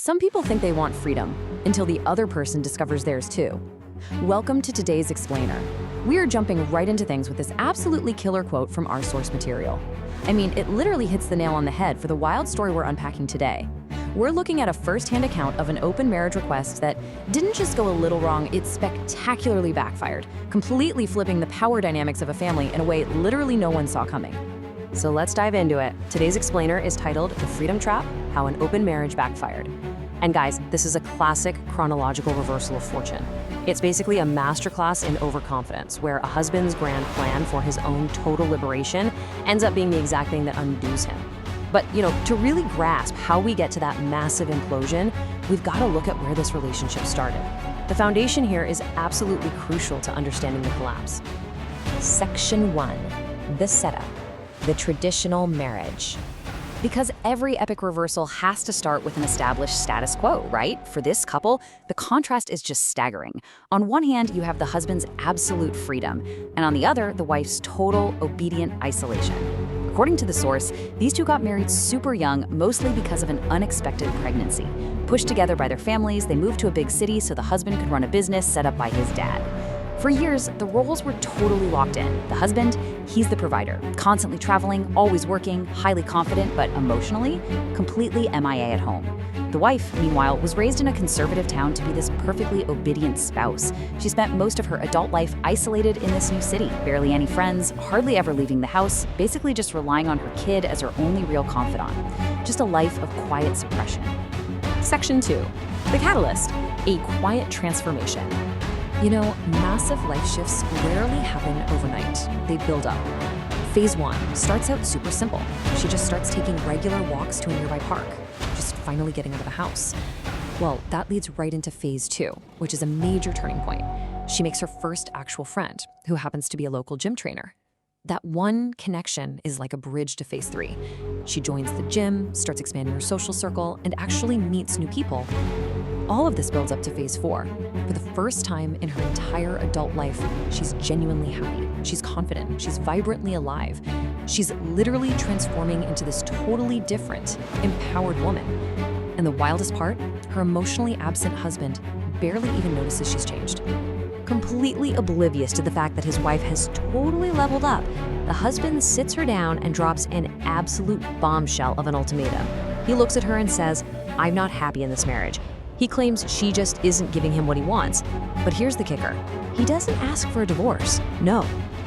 Some people think they want freedom until the other person discovers theirs too. Welcome to today's Explainer. We are jumping right into things with this absolutely killer quote from our source material. I mean, it literally hits the nail on the head for the wild story we're unpacking today. We're looking at a first-hand account of an open marriage request that didn't just go a little wrong, it spectacularly backfired, completely flipping the power dynamics of a family in a way literally no one saw coming. So let's dive into it. Today's Explainer is titled The Freedom Trap: How an Open Marriage Backfired. And guys, this is a classic chronological reversal of fortune. It's basically a masterclass in overconfidence, where a husband's grand plan for his own total liberation ends up being the exact thing that undoes him. But, to really grasp how we get to that massive implosion, we've got to look at where this relationship started. The foundation here is absolutely crucial to understanding the collapse. Section 1. The setup. The traditional marriage. Because every epic reversal has to start with an established status quo, right? For this couple, the contrast is just staggering. On one hand, you have the husband's absolute freedom, and on the other, the wife's total, obedient isolation. According to the source, these two got married super young, mostly because of an unexpected pregnancy. Pushed together by their families, they moved to a big city so the husband could run a business set up by his dad. For years, the roles were totally locked in. The husband, he's the provider, constantly traveling, always working, highly confident, but emotionally, completely MIA at home. The wife, meanwhile, was raised in a conservative town to be this perfectly obedient spouse. She spent most of her adult life isolated in this new city, barely any friends, hardly ever leaving the house, basically just relying on her kid as her only real confidant. Just a life of quiet suppression. Section 2. The catalyst: a quiet transformation. Massive life shifts rarely happen overnight. They build up. Phase 1 starts out super simple. She just starts taking regular walks to a nearby park, just finally getting out of the house. Well, that leads right into Phase 2, which is a major turning point. She makes her first actual friend, who happens to be a local gym trainer. That one connection is like a bridge to Phase 3. She joins the gym, starts expanding her social circle, and actually meets new people. All of this builds up to Phase 4. For the first time in her entire adult life, she's genuinely happy. She's confident. She's vibrantly alive. She's literally transforming into this totally different, empowered woman. And the wildest part, her emotionally absent husband barely even notices she's changed. Completely oblivious to the fact that his wife has totally leveled up, the husband sits her down and drops an absolute bombshell of an ultimatum. He looks at her and says, "I'm not happy in this marriage." He claims she just isn't giving him what he wants. But here's the kicker. He doesn't ask for a divorce. No.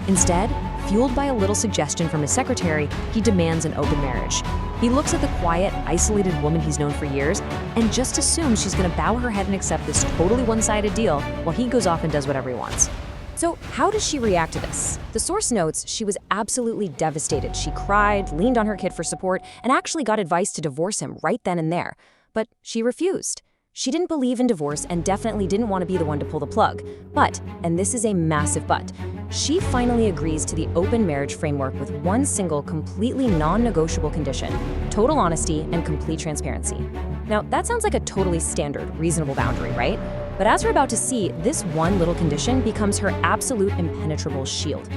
Instead, fueled by a little suggestion from his secretary, he demands an open marriage. He looks at the quiet, isolated woman he's known for years and just assumes she's going to bow her head and accept this totally one-sided deal while he goes off and does whatever he wants. So how does she react to this? The source notes she was absolutely devastated. She cried, leaned on her kid for support, and actually got advice to divorce him right then and there. But she refused. She didn't believe in divorce and definitely didn't want to be the one to pull the plug. But, and this is a massive but, she finally agrees to the open marriage framework with one single, completely non-negotiable condition: total honesty and complete transparency. Now, that sounds like a totally standard, reasonable boundary, right? But as we're about to see, this one little condition becomes her absolute impenetrable shield.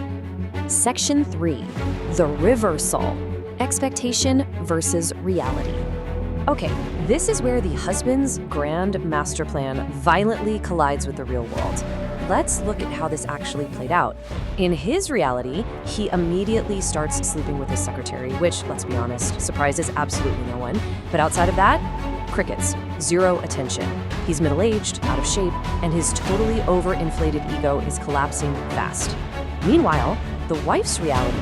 Section 3. The reversal. Expectation versus reality. Okay, this is where the husband's grand master plan violently collides with the real world. Let's look at how this actually played out. In his reality, he immediately starts sleeping with his secretary, which, let's be honest, surprises absolutely no one. But outside of that, crickets, zero attention. He's middle-aged, out of shape, and his totally overinflated ego is collapsing fast. Meanwhile, the wife's reality,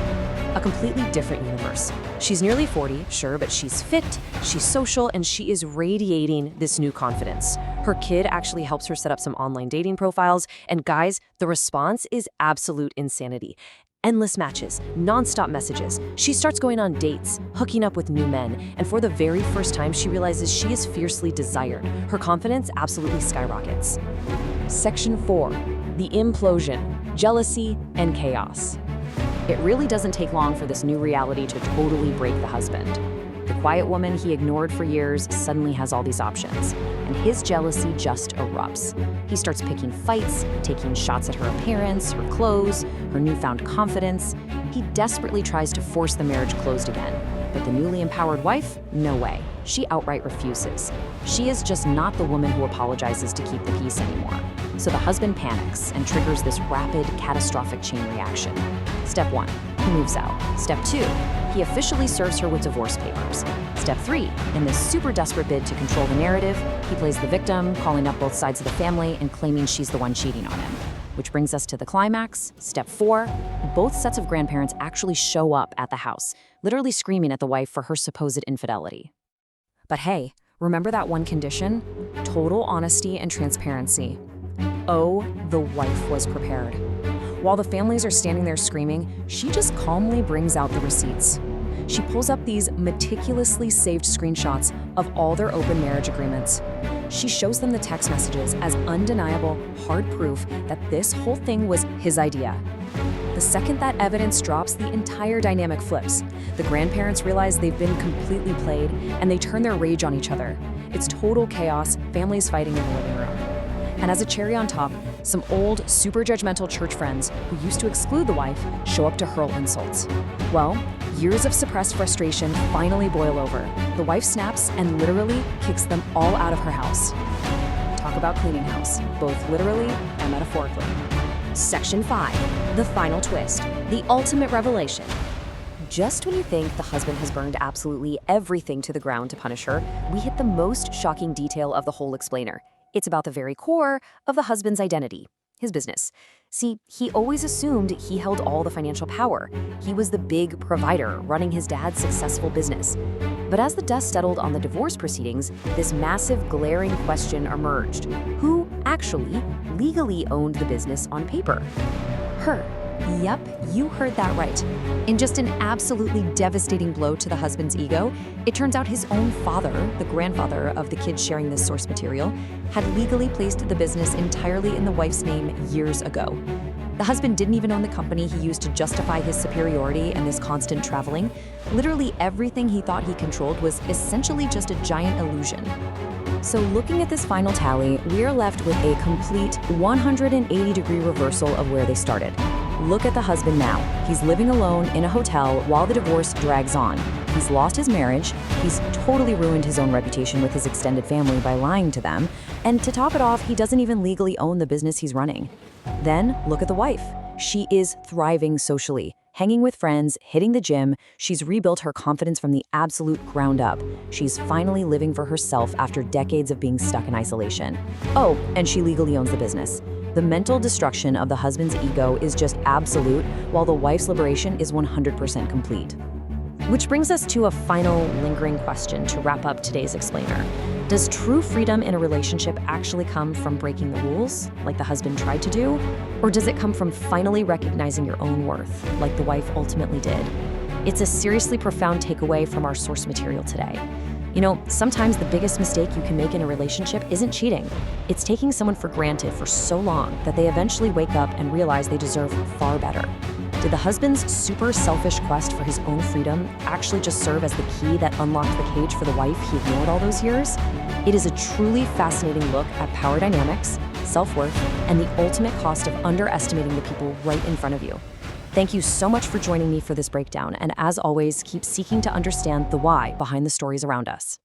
a completely different universe. She's nearly 40, sure, but she's fit, she's social, and she is radiating this new confidence. Her kid actually helps her set up some online dating profiles, and guys, the response is absolute insanity. Endless matches, nonstop messages. She starts going on dates, hooking up with new men, and for the very first time, she realizes she is fiercely desired. Her confidence absolutely skyrockets. Section 4. The implosion, jealousy, and chaos. It really doesn't take long for this new reality to totally break the husband. The quiet woman he ignored for years suddenly has all these options, and his jealousy just erupts. He starts picking fights, taking shots at her appearance, her clothes, her newfound confidence. He desperately tries to force the marriage closed again. But the newly empowered wife? No way. She outright refuses. She is just not the woman who apologizes to keep the peace anymore. So the husband panics and triggers this rapid, catastrophic chain reaction. Step 1, he moves out. Step 2, he officially serves her with divorce papers. Step 3, in this super desperate bid to control the narrative, he plays the victim, calling up both sides of the family and claiming she's the one cheating on him. Which brings us to the climax. Step 4, both sets of grandparents actually show up at the house, literally screaming at the wife for her supposed infidelity. But hey, remember that one condition? Total honesty and transparency. Oh, the wife was prepared. While the families are standing there screaming, she just calmly brings out the receipts. She pulls up these meticulously saved screenshots of all their open marriage agreements. She shows them the text messages as undeniable, hard proof that this whole thing was his idea. The second that evidence drops, the entire dynamic flips. The grandparents realize they've been completely played, and they turn their rage on each other. It's total chaos, families fighting in the living room. And as a cherry on top, some old, super judgmental church friends who used to exclude the wife show up to hurl insults. Well, years of suppressed frustration finally boil over. The wife snaps and literally kicks them all out of her house. Talk about cleaning house, both literally and metaphorically. Section 5, the final twist, the ultimate revelation. Just when you think the husband has burned absolutely everything to the ground to punish her, we hit the most shocking detail of the whole explainer. It's about the very core of the husband's identity, his business. See, he always assumed he held all the financial power. He was the big provider running his dad's successful business. But as the dust settled on the divorce proceedings, this massive, glaring question emerged. Who actually legally owned the business on paper? Her. Yep, you heard that right. In just an absolutely devastating blow to the husband's ego, it turns out his own father, the grandfather of the kids sharing this source material, had legally placed the business entirely in the wife's name years ago. The husband didn't even own the company he used to justify his superiority and this constant traveling. Literally everything he thought he controlled was essentially just a giant illusion. So looking at this final tally, we are left with a complete 180-degree reversal of where they started. Look at the husband now. He's living alone in a hotel while the divorce drags on. He's lost his marriage, he's totally ruined his own reputation with his extended family by lying to them, and to top it off, he doesn't even legally own the business he's running. Then look at the wife. She is thriving socially, hanging with friends, hitting the gym. She's rebuilt her confidence from the absolute ground up. She's finally living for herself after decades of being stuck in isolation. Oh, and she legally owns the business. The mental destruction of the husband's ego is just absolute, while the wife's liberation is 100% complete. Which brings us to a final lingering question to wrap up today's explainer. Does true freedom in a relationship actually come from breaking the rules, like the husband tried to do? Or does it come from finally recognizing your own worth, like the wife ultimately did? It's a seriously profound takeaway from our source material today. You know, sometimes the biggest mistake you can make in a relationship isn't cheating. It's taking someone for granted for so long that they eventually wake up and realize they deserve far better. Did the husband's super selfish quest for his own freedom actually just serve as the key that unlocked the cage for the wife he ignored all those years? It is a truly fascinating look at power dynamics, self-worth, and the ultimate cost of underestimating the people right in front of you. Thank you so much for joining me for this breakdown, and as always, keep seeking to understand the why behind the stories around us.